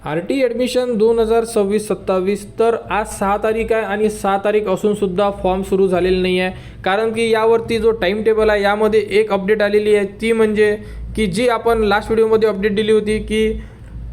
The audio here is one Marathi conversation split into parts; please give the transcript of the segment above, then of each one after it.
RT ॲडमिशन 2026-27 तर आज 6 तारीख आहे आणि 6 तारीख असूनसुद्धा फॉर्म सुरू झालेले नाही आहे. कारण की यावरती जो टाईम टेबल आहे यामध्ये एक अपडेट आलेली आहे, ती म्हणजे की जी आपण लास्ट व्हिडिओमध्ये अपडेट दिली होती की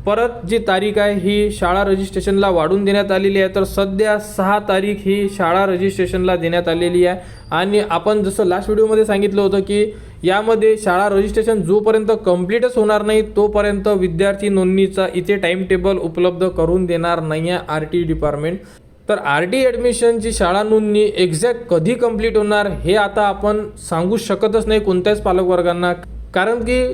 परत जी तारीख आहे ही शाळा रजिस्ट्रेशनला वाढवून देण्यात आलेली आहे. तर सध्या 6 तारीख ही शाळा रजिस्ट्रेशनला देण्यात आलेली आहे. आणि आपण जसं लास्ट व्हिडिओमध्ये सांगितलं होतं की यामध्ये शाळा रजिस्ट्रेशन जोपर्यंत कंप्लीटच होणार नाही तोपर्यंत विद्यार्थी नोंदणीचा इथे टाईम टेबल उपलब्ध करून देणार नाही आहे RT डिपार्टमेंट. तर RT ॲडमिशनची शाळा नोंदणी एक्झॅक्ट कधी कंप्लीट होणार हे आता आपण सांगू शकतच नाही कोणत्याच पालकवर्गांना. कारण की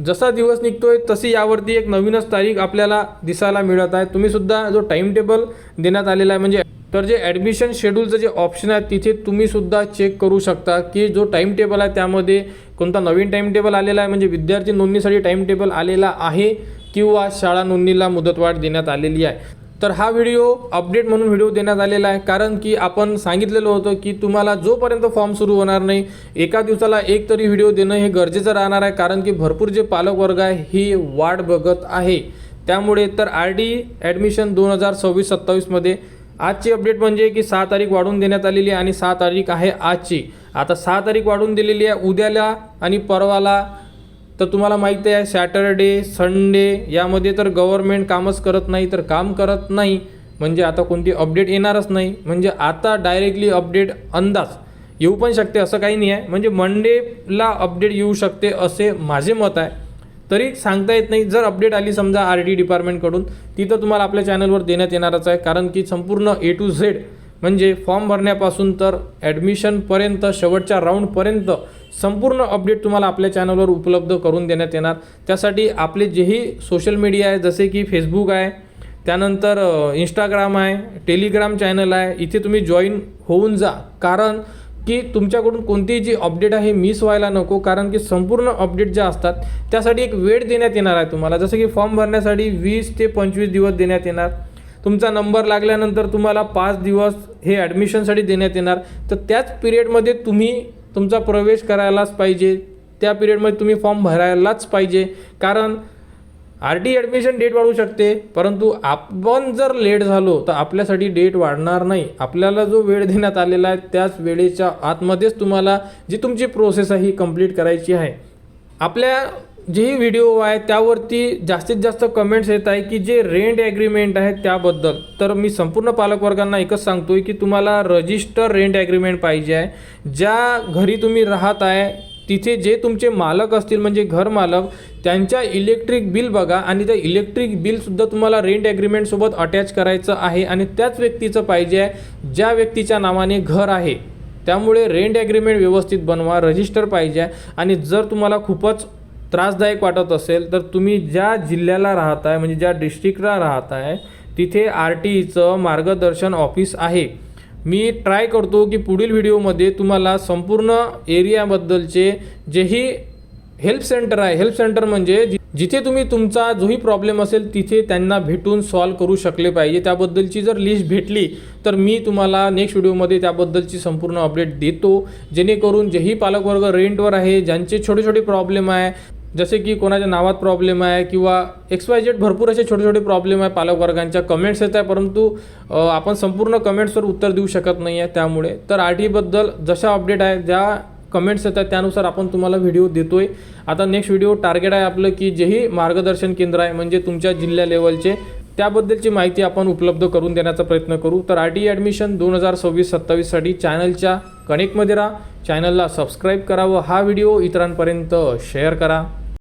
जसा दिवस निघतोय तशी यावरती एक नवीनच तारीख आपल्याला दिसायला मिळत आहे. तुम्हीसुद्धा जो टाईम टेबल देण्यात आलेला आहे म्हणजे तर जे ॲडमिशन शेड्यूलचं जे ऑप्शन आहे तिथे तुम्हीसुद्धा चेक करू शकता की जो टाईम टेबल आहे त्यामध्ये कोणता नवीन टाईम टेबल आलेला आहे म्हणजे विद्यार्थी नोंदणीसाठी टाईम टेबल आलेला आहे किंवा शाळा नोंदणीला मुदतवाढ देण्यात आलेली आहे. तर हा व्हिडिओ अपडेट म्हणून व्हिडिओ देण्यात आलेला आहे. कारण की आपण सांगितलेलं होतं की तुम्हाला जोपर्यंत फॉर्म सुरू होणार नाही एका दिवसाला एक तरी व्हिडिओ देणं हे गरजेचं राहणार आहे. कारण की भरपूर जे पालकवर्ग आहे ही वाट बघत आहे. त्यामुळे तर RT ॲडमिशन 2026-27मध्ये आजची अपडेट म्हणजे की 6 तारीख वाढवून देण्यात आलेली आहे आणि 6 तारीख आहे आजची. आता 6 तारीख वाढवून दिलेली आहे उद्याला आणि परवाला. तर तुम्हाला माहिती आहे सॅटरडे संडे यामध्ये तर गव्हर्नमेंट कामच करत नाही तर काम करत नाही म्हणजे आता कोणती अपडेट येणारच नाही. म्हणजे आता डायरेक्टली अपडेट अंदाज येऊ पण शकते असं काही नाही आहे. म्हणजे मंडेला अपडेट येऊ शकते असे माझे मत आहे. तरी सांगता येत नाही. जर अपडेट आली समजा RT डिपार्टमेंटकडून ती तर तुम्हाला आपल्या चॅनलवर देण्यात येणारच आहे. कारण की संपूर्ण A to Z म्हणजे फॉर्म भरण्यापासून तर ॲडमिशनपर्यंत शेवटच्या राऊंडपर्यंत संपूर्ण अपडेट तुम्हाला आपल्या चॅनलवर उपलब्ध करून देण्यात येणार. त्यासाठी आपले जेही सोशल मीडिया आहे जसे की फेसबुक आहे, त्यानंतर इंस्टाग्राम आहे, टेलिग्राम चॅनल आहे, इथे तुम्ही जॉईन होऊन जा. कारण की तुमच्याकडून कोणतीही जी अपडेट आहे मिस व्हायला नको. कारण की संपूर्ण अपडेट ज्या असतात त्यासाठी एक वेळ देण्यात येणार आहे तुम्हाला. जसं की फॉर्म भरण्यासाठी 20 ते 25 दिवस देण्यात येणार. तुमचा नंबर लागल्यानंतर तुम्हाला 5 दिवस हे ॲडमिशनसाठी देण्यात येणार. तर त्याच पिरियडमध्ये तुम्ही तुमचा प्रवेश करायलाच पाहिजे. त्या पिरियडमध्ये तुम्ही फॉर्म भरायलाच पाहिजे. कारण RT ॲडमिशन डेट वाढू शकते परंतु आपण जर लेट झालो तर आपल्यासाठी डेट वाढणार नाही. आपल्याला जो वेळ देण्यात आलेला आहे त्याच वेळेच्या आतमध्येच तुम्हाला जी तुमची प्रोसेस आहे ही कंप्लीट करायची आहे. आपल्या जेही व्हिडिओ आहे त्यावरती जास्तीत जास्त कमेंट्स येत आहे की जे रेंट ॲग्रीमेंट आहे त्याबद्दल. तर मी संपूर्ण पालकवर्गांना एकच सांगतोय की तुम्हाला रजिस्टर रेंट ॲग्रीमेंट पाहिजे आहे. ज्या घरी तुम्ही राहत आहे तिथे जे तुमचे मालक असतील म्हणजे घर मालक त्यांच्या इलेक्ट्रिक बिल बघा आणि त्या इलेक्ट्रिक बिलसुद्धा तुम्हाला रेंट ॲग्रीमेंटसोबत अटॅच करायचं आहे आणि त्याच व्यक्तीचं पाहिजे आहे ज्या व्यक्तीच्या नावाने घर आहे. त्यामुळे रेंट ॲग्रीमेंट व्यवस्थित बनवा, रजिस्टर पाहिजे आहे. आणि जर तुम्हाला खूपच त्रासदायक वाटत असेल तर तुम्ही ज्या जिल्ह्याला राहत आहे म्हणजे ज्या डिस्ट्रिक्टला राहत आहे तिथे RTचं मार्गदर्शन ऑफिस आहे. मी ट्राय करतो की पुढील व्हिडिओमध्ये तुम्हाला संपूर्ण एरियाबद्दलचे जेही हेल्प सेंटर आहे, हेल्प सेंटर म्हणजे जिथे तुम्ही तुमचा जोही प्रॉब्लेम असेल तिथे त्यांना भेटून सॉल्व करू शकले पाहिजे त्याबद्दलची जर लिस्ट भेटली तर मी तुम्हाला नेक्स्ट व्हिडिओमध्ये त्याबद्दलची संपूर्ण अपडेट देतो. जेणेकरून जेही पालकवर्ग रेंटवर आहे ज्यांचे छोटे छोटे प्रॉब्लेम आहे जसे की कोणाच्या नावात प्रॉब्लेम आहे किंवा XYZ भरपूर असे छोटे छोटे प्रॉब्लेम आहे पालकवर्गांच्या कमेंट्स येत आहे परंतु आपण संपूर्ण कमेंट्सवर उत्तर देऊ शकत नाही आहे. त्यामुळे तर RTबद्दल जशा अपडेट आहे ज्या कमेंट्स येतात त्यानुसार आपण तुम्हाला व्हिडिओ देतोय. आता नेक्स्ट व्हिडिओ टार्गेट आहे आपलं की जेही मार्गदर्शन केंद्र आहे म्हणजे तुमच्या जिल्ह्या लेवलचे त्याबद्दलची माहिती आपण उपलब्ध करून देण्याचा प्रयत्न करू. तर RT ॲडमिशन 2026-27साठी चॅनलच्या कनेक्टमध्ये राहा, चॅनलला सबस्क्राईब करा व हा व्हिडिओ इतरांपर्यंत शेअर करा.